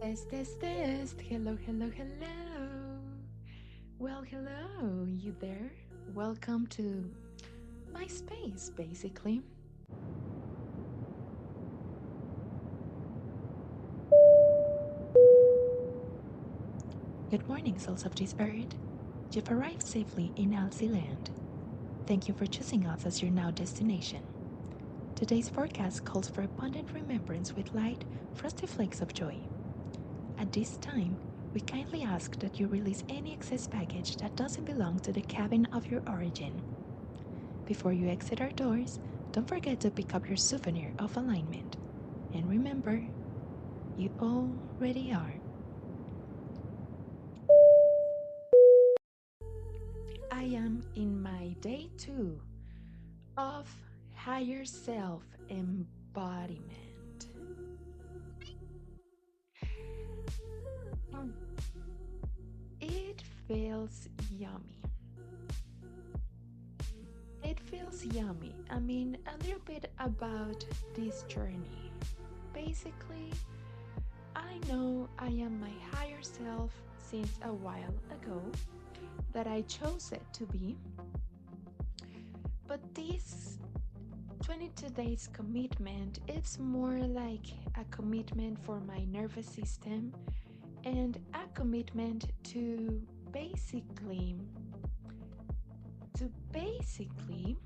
Test, test, test. Hello, hello, hello. Well, hello, you there? Welcome to my space, basically. Good morning, souls of this earth. You've arrived safely in Alsie land. Thank you for choosing us as your now destination. Today's forecast calls for abundant remembrance with light, frosty flakes of joy. At this time, we kindly ask that you release any excess baggage that doesn't belong to the cabin of your origin. Before you exit our doors, don't forget to pick up your souvenir of alignment. And remember, you already are. I am in my day 2 of higher self embodiment. It feels yummy. It feels yummy. I mean, a little bit about this journey. Basically, I know I am my higher self since a while ago, that I chose it to be. But this 22 days commitment, it's more like a commitment for my nervous system and a commitment basically to basically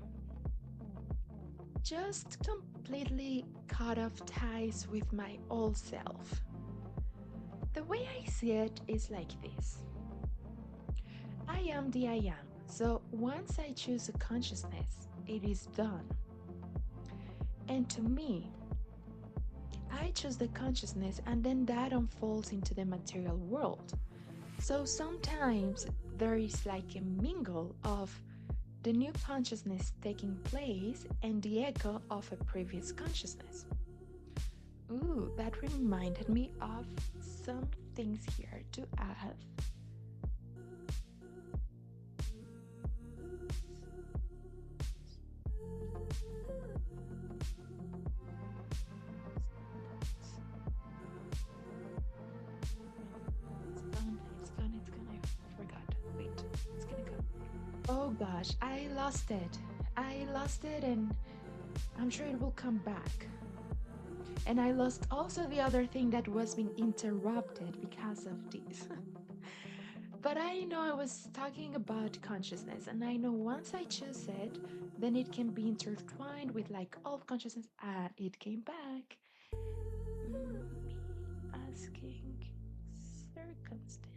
just completely cut off ties with my old self. The way I see it is like this. I am the I am. So once I choose a consciousness, it is done. And to me, I choose the consciousness and then that unfolds into the material world. So sometimes there is like a mingle of the new consciousness taking place and the echo of a previous consciousness. Ooh, that reminded me of some things here to add. I forgot. Wait, it's gonna come. Oh gosh, I lost it. I lost it and I'm sure it will come back. And I lost also the other thing that was being interrupted because of this. But I know I was talking about consciousness, and I know once I choose it, then it can be intertwined with like all consciousness. It came back. Me asking circumstances.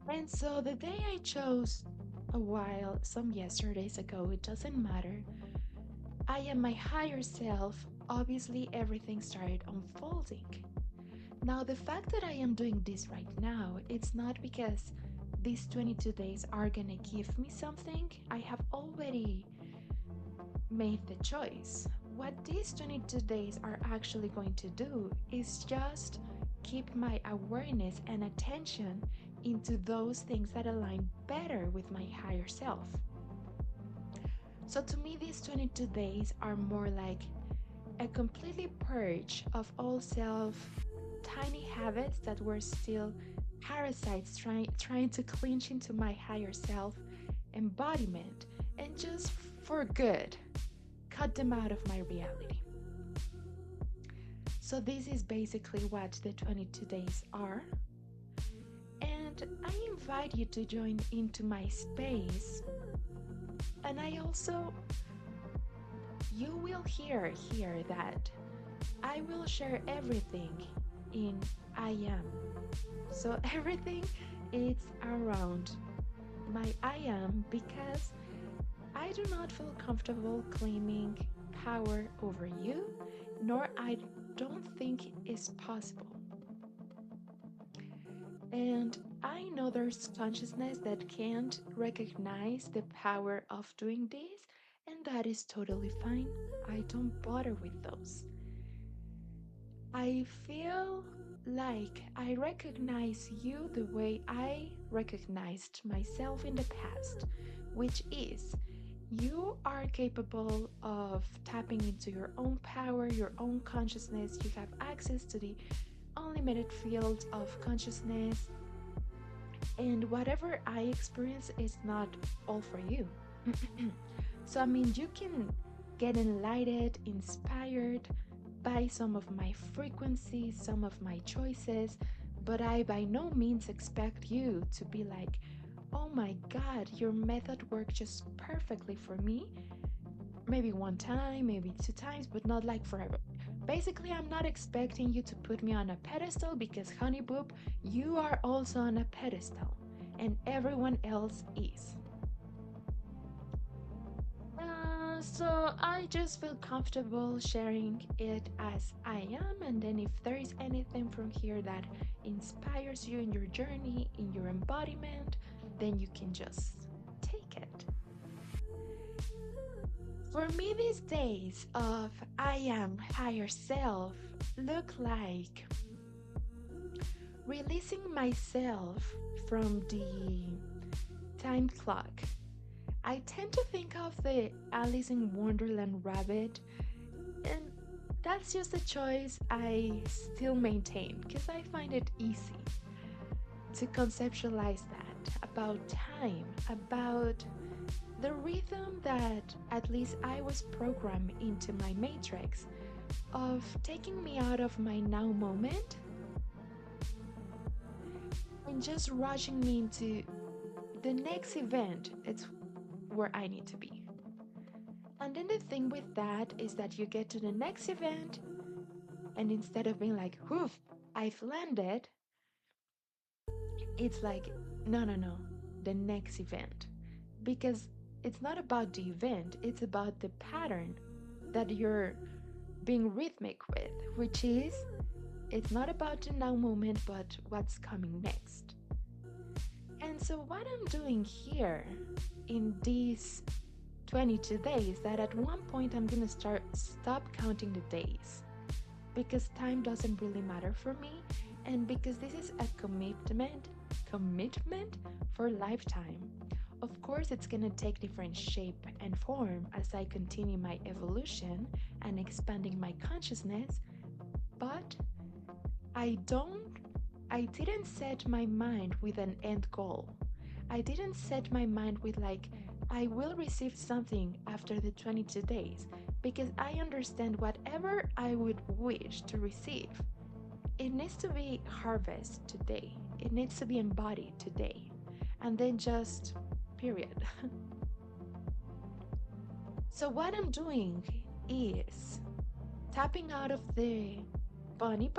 And so the day I chose some yesterdays ago, it doesn't matter. I am my higher self. Obviously, everything started unfolding. Now, the fact that I am doing this right now, it's not because these 22 days are gonna give me something. I have already made the choice. What these 22 days are actually going to do is just keep my awareness and attention into those things that align better with my higher self. So to me, these 22 days are more like a completely purge of all self tiny habits that were still parasites trying to clinch into my higher self embodiment and just for good cut them out of my reality. So this is basically what the 22 days are. And I invite you to join into my space. And you will hear here that I will share everything in I am. So everything is around my I am because I do not feel comfortable claiming power over you, nor I don't think is possible. And I know there's consciousness that can't recognize the power of doing this, and that is totally fine. I don't bother with those. I feel like I recognize you the way I recognized myself in the past, which is you are capable of tapping into your own power, your own consciousness. You have access to the unlimited field of consciousness, and whatever I experience is not all for you. So, I mean, you can get enlightened, inspired by some of my frequencies, some of my choices, but I by no means expect you to be like, oh my god, your method worked just perfectly for me. Maybe one time, maybe two times, but not like forever. Basically, I'm not expecting you to put me on a pedestal because, honey boop, you are also on a pedestal, and everyone else is. So I just feel comfortable sharing it as I am, and then if there is anything from here that inspires you in your journey, in your embodiment, then you can just take it. For me, these days of I am higher self look like releasing myself from the time clock. I tend to think of the Alice in Wonderland rabbit, and that's just a choice I still maintain because I find it easy to conceptualize that about time, about the rhythm that at least I was programmed into my matrix of taking me out of my now moment and just rushing me into the next event. It's where I need to be. And then the thing with that is that you get to the next event, and instead of being like, whoof, I've landed, it's like, no, no, no, the next event. Because it's not about the event, it's about the pattern that you're being rhythmic with, which is it's not about the now moment, but what's coming next. And so, what I'm doing here in these 22 days, that at one point I'm gonna stop counting the days because time doesn't really matter for me, and because this is a commitment for lifetime. Of course, it's gonna take different shape and form as I continue my evolution and expanding my consciousness, but I don't I didn't set my mind with an end goal. I didn't set my mind with like I will receive something after the 22 days because I understand whatever I would wish to receive, it needs to be harvested today. It needs to be embodied today. And then just period. So what I'm doing is tapping out of bunny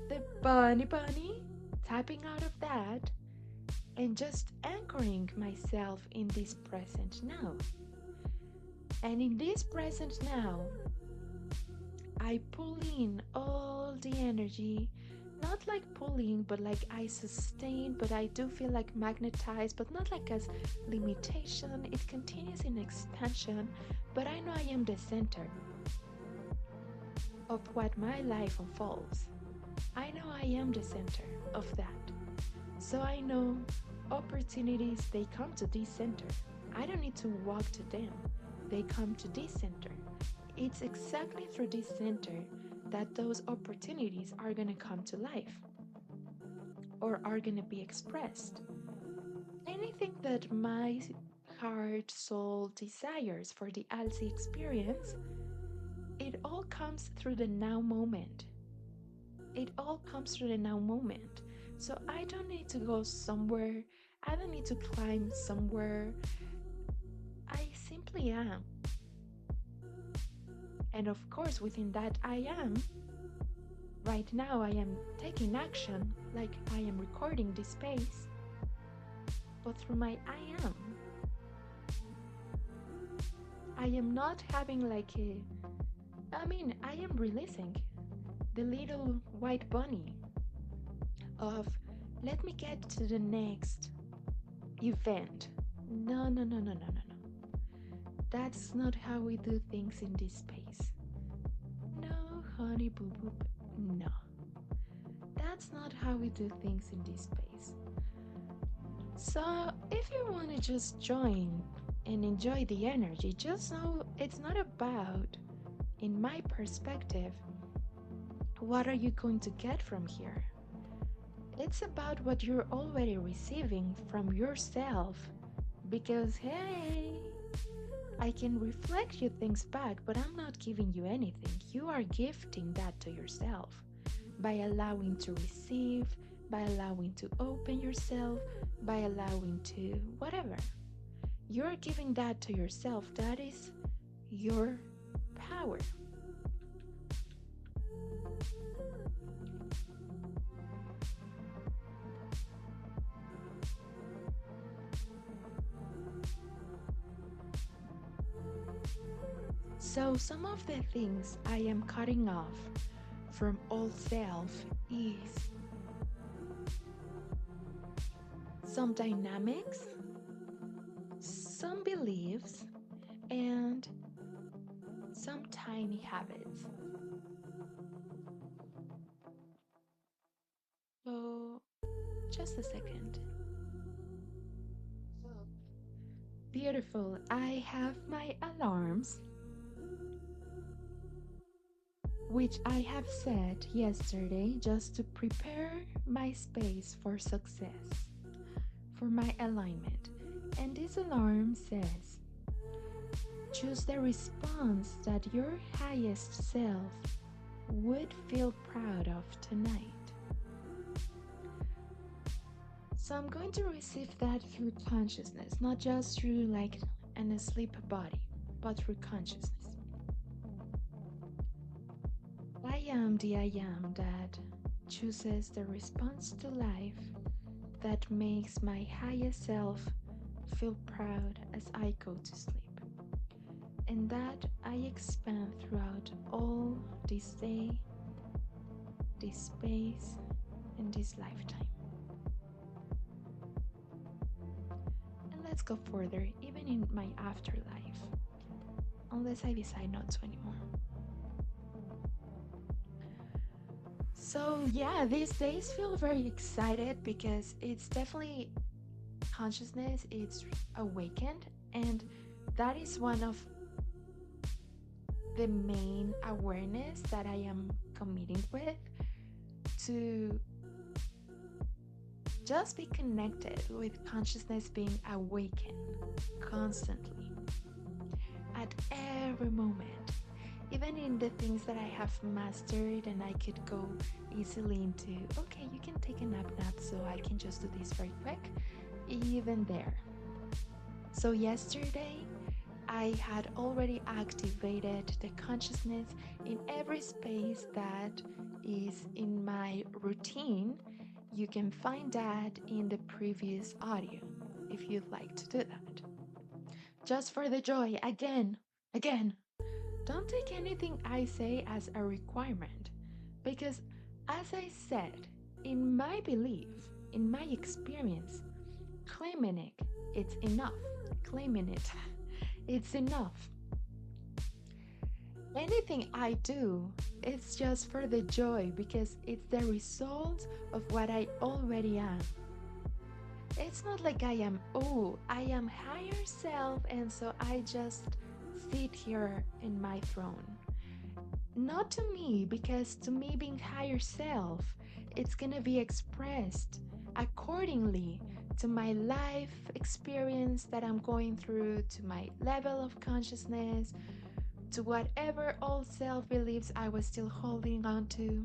the bunny, tapping out of that and just anchoring myself in this present now. And in this present now, I pull in all the energy, not like pulling, but like I sustain, but I do feel like magnetized, but not like as limitation. It continues in expansion, but I know I am the center of what my life unfolds. I know I am the center of that. So I know opportunities, they come to this center. I don't need to walk to them. They come to this center. It's exactly through this center that those opportunities are going to come to life or are going to be expressed. Anything that my heart, soul desires for the Alsie experience, it all comes through the now moment. It all comes through the now moment. So I don't need to go somewhere. I don't need to climb somewhere. I simply am. And of course, within that I am, right now I am taking action, like I am recording this space, but through my I am not having like I am releasing the little white bunny of Let me get to the next event. No, no, no, no, no, no, no. That's not how we do things in this space. No, honey boo boo. No. That's not how we do things in this space. So, if you want to just join and enjoy the energy, just know it's not about, in my perspective, what are you going to get from here? It's about what you're already receiving from yourself. Because, hey, I can reflect you things back, but I'm not giving you anything. You are gifting that to yourself by allowing to receive, by allowing to open yourself, by allowing to whatever. You're giving that to yourself. That is your power. So, some of the things I am cutting off from old self is some dynamics, some beliefs, and some tiny habits. So, just a second. Beautiful. I have my alarms, which I have set yesterday just to prepare my space for success, for my alignment. And this alarm says, choose the response that your highest self would feel proud of tonight. So I'm going to receive that through consciousness, not just through like an asleep body, but through consciousness. I am the I am that chooses the response to life that makes my highest self feel proud as I go to sleep, and that I expand throughout all this day, this space, and this lifetime. And let's go further, even in my afterlife, unless I decide not to anymore. So yeah, these days feel very excited because it's definitely consciousness, it's awakened, and that is one of the main awareness that I am committing with, to just be connected with consciousness being awakened constantly at every moment. Even in the things that I have mastered, and I could go easily into, okay, you can take a nap, so I can just do this very quick, even there. So yesterday, I had already activated the consciousness in every space that is in my routine. You can find that in the previous audio if you'd like to do that. Just for the joy, again, don't take anything I say as a requirement, because as I said, in my belief, in my experience, claiming it, it's enough. Claiming it, it's enough. Anything I do, it's just for the joy, because it's the result of what I already am. It's not like I am higher self, and so I just sit here in my throne. Not to me, because to me, being higher self, it's gonna be expressed accordingly to my life experience that I'm going through, to my level of consciousness, to whatever old self beliefs I was still holding on to.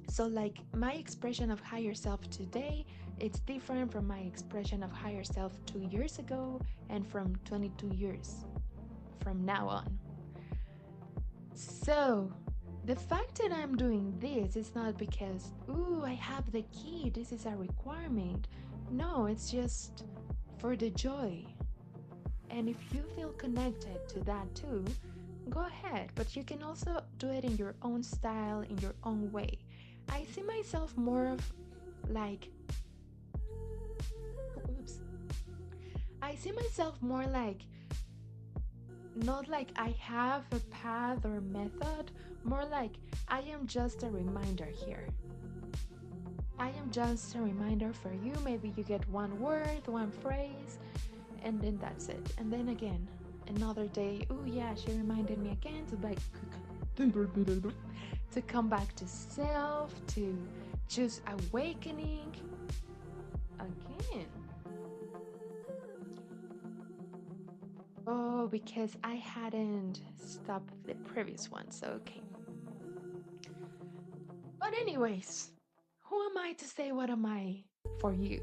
So, like, my expression of higher self today, it's different from my expression of higher self 2 years ago, and from 22 years from now on. So, the fact that I'm doing this is not because, I have the key, this is a requirement. No, it's just for the joy. And if you feel connected to that too, go ahead. But you can also do it in your own style, in your own way. I see myself more of like I see myself more like, not like I have a path or method, more like I am just a reminder here. I am just a reminder for you. Maybe you get one word, one phrase, and then that's it. And then again, another day, oh yeah, she reminded me again to like to come back to self, to choose awakening again. Oh, because I hadn't stopped the previous one, so okay. But anyways, who am I to say what am I for you?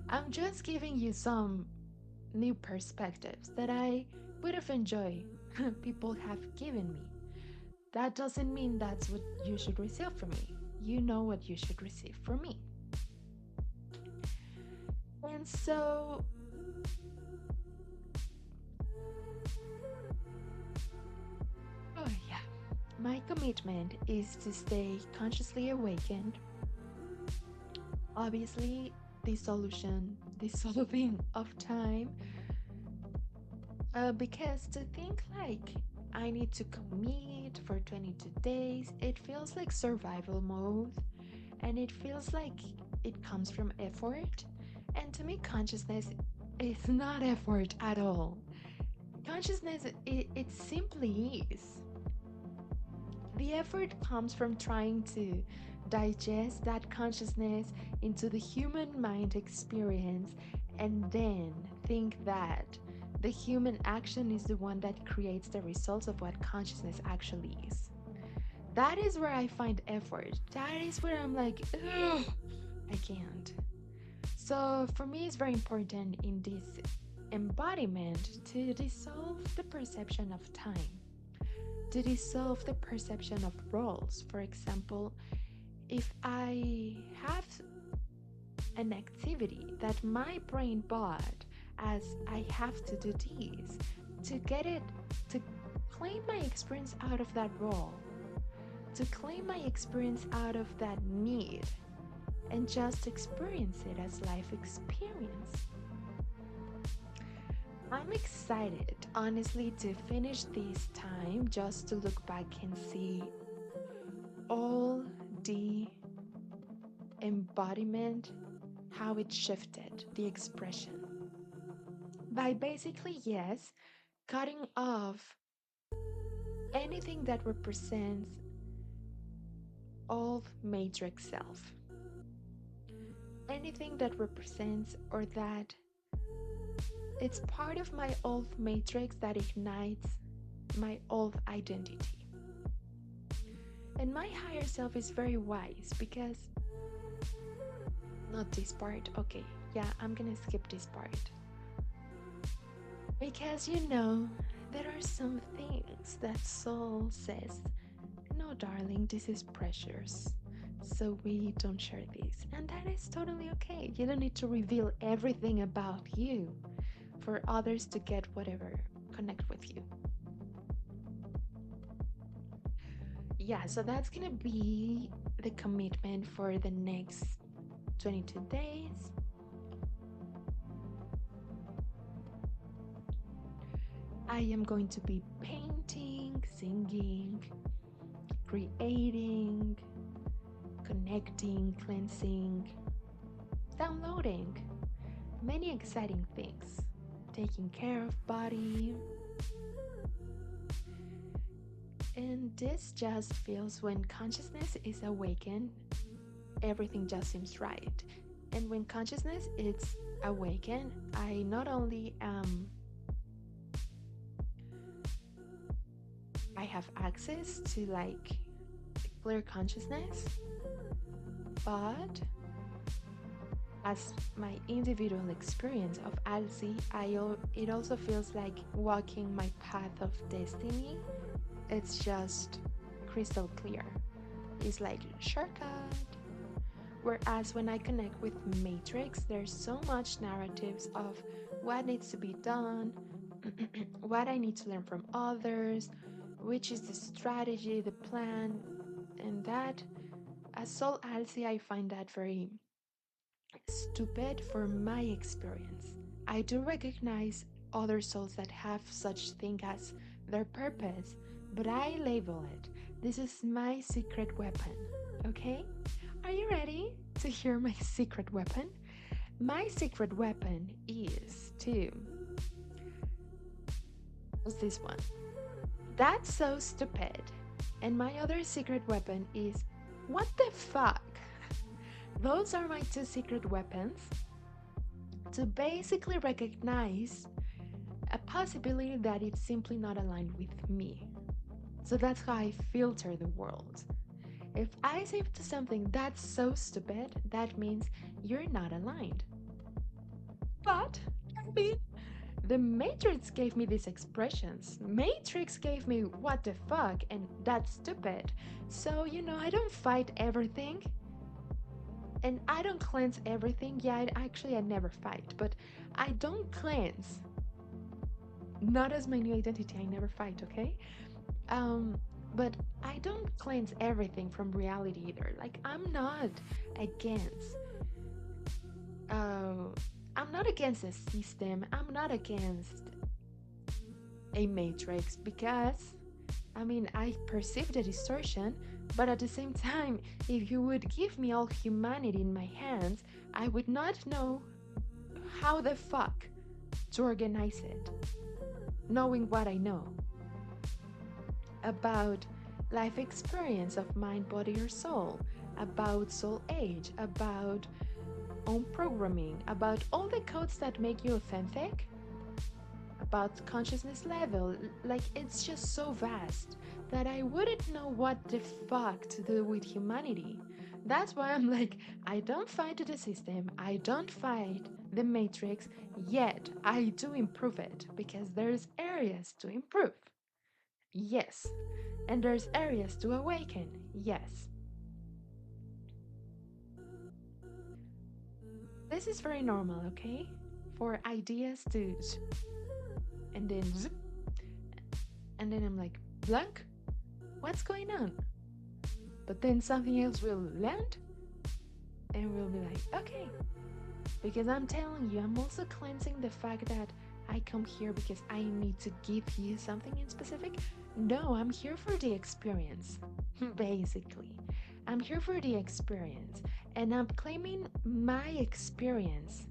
I'm just giving you some new perspectives that I would have enjoyed people have given me. That doesn't mean that's what you should receive from me. You know what you should receive from me. And so, oh yeah, my commitment is to stay consciously awakened. Obviously, dissolving of time, because to think like I need to commit for 22 days, it feels like survival mode, and it feels like it comes from effort. And to me, consciousness is not effort at all. Consciousness, it simply is. The effort comes from trying to digest that consciousness into the human mind experience and then think that the human action is the one that creates the results of what consciousness actually is. That is where I find effort. That is where I'm like, ugh, I can't. So for me, it's very important in this embodiment to dissolve the perception of time, to dissolve the perception of roles. For example, if I have an activity that my brain bought as I have to do this, to get it, to claim my experience out of that role, to claim my experience out of that need, and just experience it as life experience. I'm excited, honestly, to finish this time just to look back and see all the embodiment, how it shifted the expression. By basically, yes, cutting off anything that represents old matrix self, anything that represents or that it's part of my old matrix that ignites my old identity. And my higher self is very wise because, not this part, okay, yeah, I'm gonna skip this part. Because there are some things that soul says, no, darling, this is precious. So we don't share this. And that is totally okay. You don't need to reveal everything about you for others to get whatever, connect with you. Yeah, so that's gonna be the commitment for the next 22 days. I am going to be painting, singing, creating, connecting, cleansing, downloading, many exciting things, taking care of body. And this just feels when consciousness is awakened, everything just seems right. And when consciousness is awakened, I not only I have access to like clear consciousness, but as my individual experience of Alsie, it also feels like walking my path of destiny. It's just crystal clear. It's like shortcut. Whereas when I connect with Matrix, there's so much narratives of what needs to be done, what I need to learn from others, which is the strategy, the plan, and that, as Soul Alcy, I find that very stupid for my experience. I do recognize other souls that have such thing as their purpose, but I label it. This is my secret weapon. Okay? Are you ready to hear my secret weapon? My secret weapon is this one. That's so stupid. And my other secret weapon is what the fuck? Those are my two secret weapons to basically recognize a possibility that it's simply not aligned with me. So that's how I filter the world. If I say to something that's so stupid, that means you're not aligned. But, I mean, the Matrix gave me these expressions. Matrix gave me what the fuck and that's stupid. So, I don't fight everything and I don't cleanse everything. Yeah, I never fight, but I don't cleanse. Not as my new identity, I never fight, okay? Um, but I don't cleanse everything from reality either. Like, against uh I'm not against a system. I'm not against a matrix because I perceive the distortion, but at the same time, if you would give me all humanity in my hands, I would not know how the fuck to organize it. Knowing what I know about life experience of mind, body, or soul, about soul age, about own programming, about all the codes that make you authentic, about consciousness level. Like, it's just so vast that I wouldn't know what the fuck to do with humanity. That's why I'm like, I don't fight the system, I don't fight the matrix, yet I do improve it because there's areas to improve. Yes. And there's areas to awaken. Yes. This is very normal, okay? For ideas to and then zip, and then I'm like, blank? What's going on? But then something else will land and we'll be like, okay. Because I'm telling you, I'm also cleansing the fact that I come here because I need to give you something in specific. No, I'm here for the experience, basically. I'm here for the experience, and I'm claiming my experience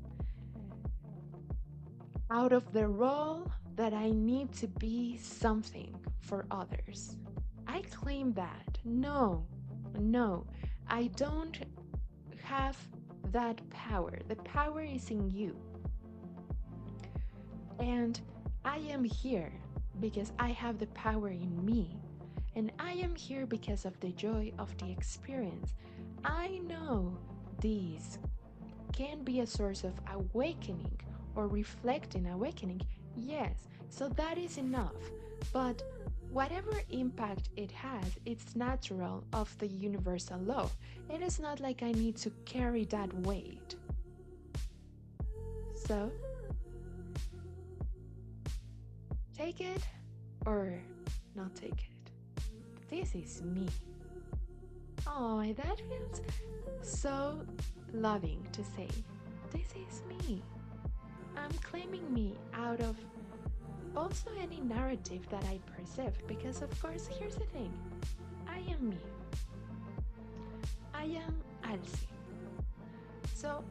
out of the role that I need to be something for others. I claim that. No, I don't have that power. The power is in you. And I am here because I have the power in me. And I am here because of the joy of the experience. I know these can be a source of awakening or reflecting awakening. Yes, so that is enough. But whatever impact it has, it's natural of the universal law. It is not like I need to carry that weight. So, take it or not take it. This is me. Oh, that feels so loving to say. This is me. I'm claiming me out of also any narrative that I perceive because, of course, here's the thing. I am me. I am Alsie. So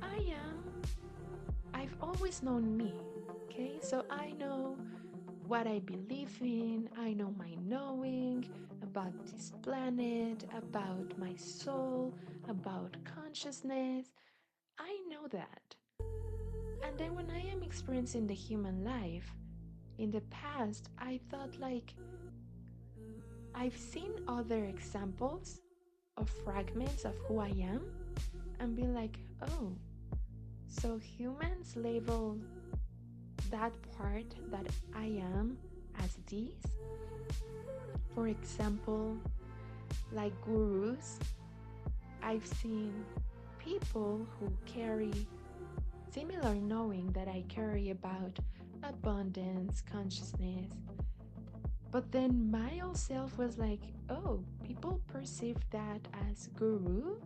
I've always known me, okay? So I know what I believe in, I know my knowing about this planet, about my soul, about consciousness. I know that. And then when I am experiencing the human life, in the past, I thought like I've seen other examples of fragments of who I am and be like, oh, so humans label that part that I am as these. For example, like gurus, I've seen people who carry similar knowing that I carry about abundance, consciousness. But then my old self was like, oh, people perceive that as guru?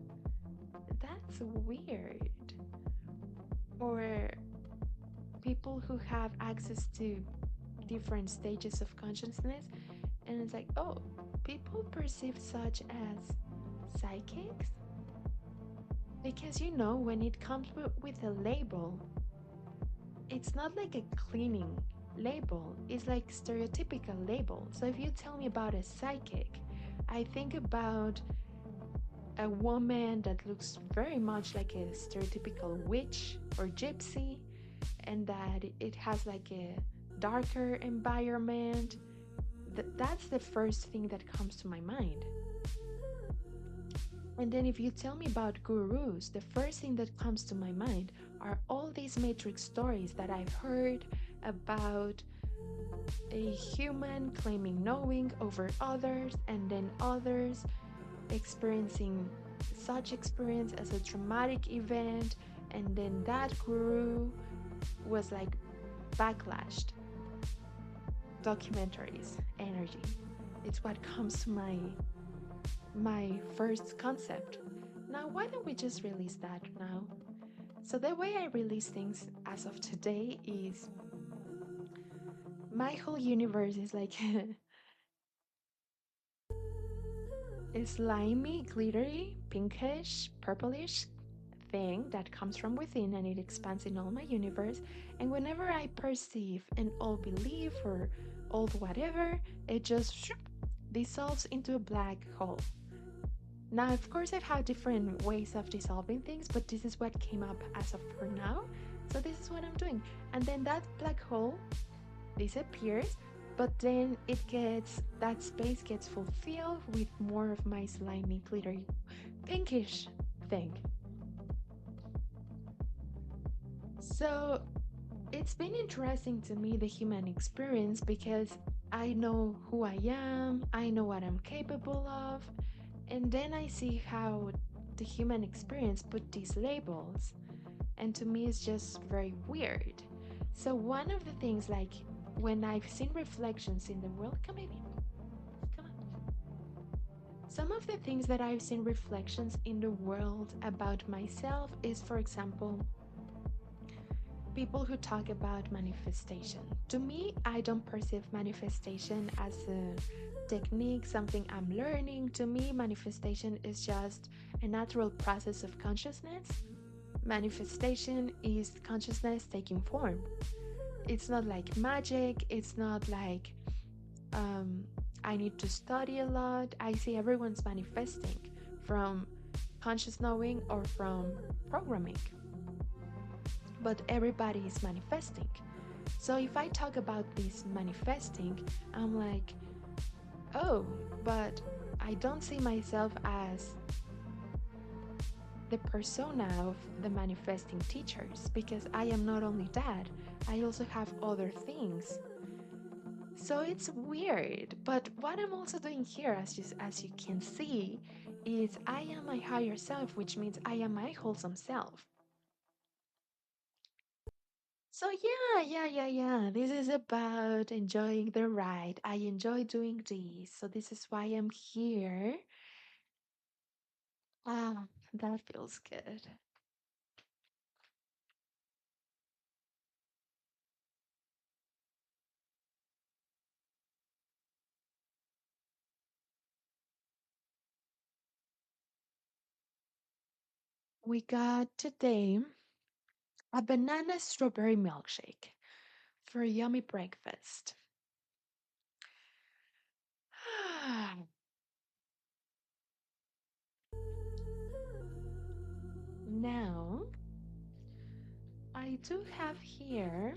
That's weird. Or people who have access to different stages of consciousness, and it's like, oh, people perceive such as psychics because when it comes with a label, it's not like a cleaning label, it's like stereotypical label. So if you tell me about a psychic, I think about a woman that looks very much like a stereotypical witch or gypsy, and that it has like a darker environment. That's the first thing that comes to my mind. And then if you tell me about gurus, the first thing that comes to my mind are all these matrix stories that I've heard about a human claiming knowing over others, and then others experiencing such experience as a traumatic event, and then that guru was like backlashed. Documentaries, energy. It's what comes to my first concept. Now, why don't we just release that now? So the way I release things as of today is my whole universe is like a slimy, glittery, pinkish, purplish thing that comes from within, and it expands in all my universe. And whenever I perceive an old belief or old whatever, it just dissolves into a black hole. Now, of course, I've had different ways of dissolving things, but this is what came up as of for now. So this is what I'm doing. And then that black hole disappears, but then that space gets fulfilled with more of my slimy, glittery, pinkish thing. So it's been interesting to me, the human experience, because I know who I am, I know what I'm capable of, and then I see how the human experience put these labels, and to me it's just very weird. So one of the things, like when I've seen reflections in the world, come in, come on. Some of the things that I've seen reflections in the world about myself is, for example, people who talk about manifestation. To me, I don't perceive manifestation as a technique, something I'm learning. To me, manifestation is just a natural process of consciousness. Manifestation is consciousness taking form. It's not like magic, it's not like I need to study a lot. I see everyone's manifesting from conscious knowing or from programming, but everybody is manifesting. So if I talk about this manifesting, I'm like, oh, but I don't see myself as the persona of the manifesting teachers, because I am not only that, I also have other things. So it's weird, but what I'm also doing here, as you can see, is I am my higher self, which means I am my wholesome self. So yeah. This is about enjoying the ride. I enjoy doing this, so this is why I'm here. Ah, that feels good. We got today a banana strawberry milkshake for a yummy breakfast. Now, I do have here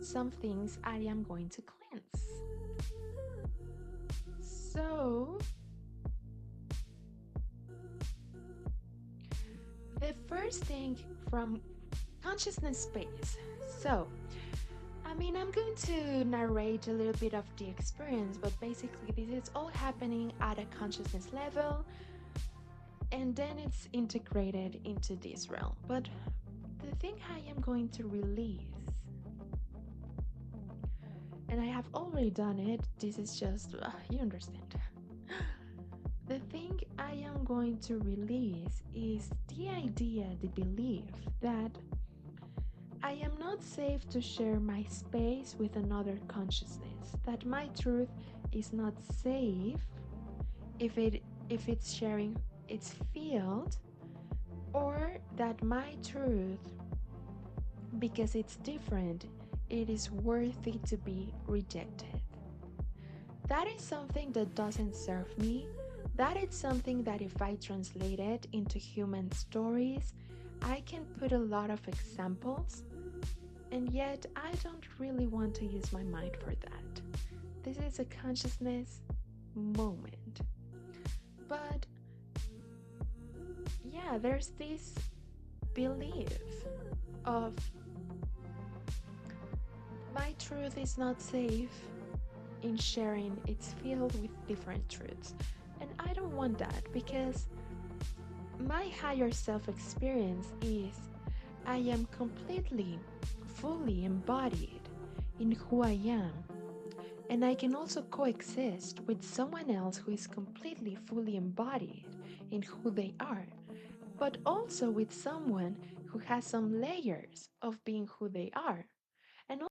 some things I am going to cleanse. So, the first thing from consciousness space. So, I'm going to narrate a little bit of the experience, but basically, this is all happening at a consciousness level, and then it's integrated into this realm. But the thing I am going to release, and I have already done it, this is just, you understand. The thing I am going to release is the idea, the belief that I am not safe to share my space with another consciousness. That my truth is not safe if it's sharing its field, or that my truth, because it's different, it is worthy to be rejected. That is something that doesn't serve me. That is something that if I translate it into human stories, I can put a lot of examples, and yet I don't really want to use my mind for that. This is a consciousness moment. But yeah, there's this belief of my truth is not safe in sharing its field with different truths. And I don't want that, because my higher self experience is I am completely, fully embodied in who I am. And I can also coexist with someone else who is completely, fully embodied in who they are, but also with someone who has some layers of being who they are.